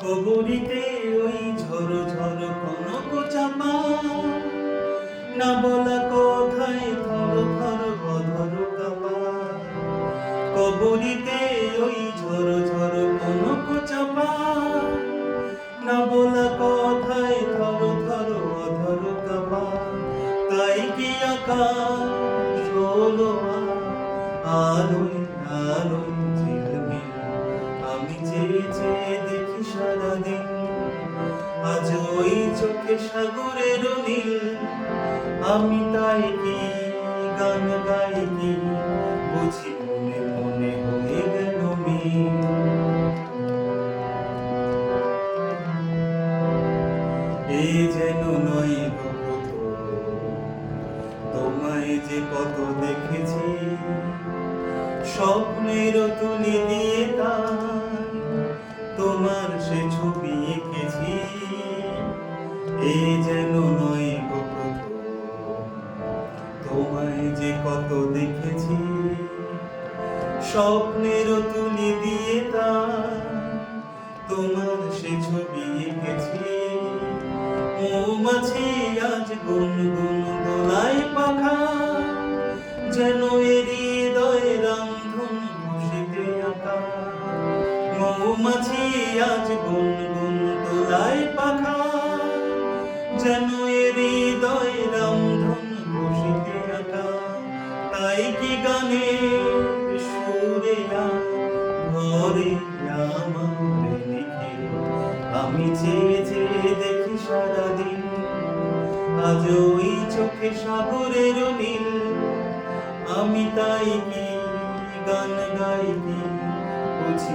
কবরীতে ওই ঝরো ঝরো কনক চাপা, না বলা কথায় থর থর অধর কাপা। কবরীতে ওই ঝরো ঝরো কনক চাপা, না বলা কথায় থর থর অধর কাপা। তাই কি আকাশ হলো আলোয় আলোয় ঝিলমিল, আমি চেয়ে চেয়ে দেখি সারাদিন। আজ ওই চোখে সাগরের নীল, আমি তাই কি গান গাই কি, বুঝি মনে মনে হয়ে গেল মিল। এ যেন নয় গো প্রথম, তোমায় যে কত দেখেছি, স্বপ্নের তুলি দিয়ে তাই তোমার সে ছবি এঁকেছি। এ যেন নয় গো প্রথম, তোমায় যে কত দেখেছি, স্বপ্নের তুলি দিয়ে তাই তোমার সে ছবি এঁকেছি। মৌমাছি আজ গুনগুন দোলায় পাখা, যেন হৃদয়ে রামধন খুশিতে আঁকা। মৌমাছি আজ গুনগুন দোলায় পাখা, যেন হৃদয়ে রামধন খুশিতে আঁকা। তাই কি গানে সুরে ঘরে আমার লিখে, আমি চেয়ে চেয়ে দেখি সারাদিন। আজ ওই চোখে সাগরের নীল, আমি তাই কি গান গাই কি, বুঝি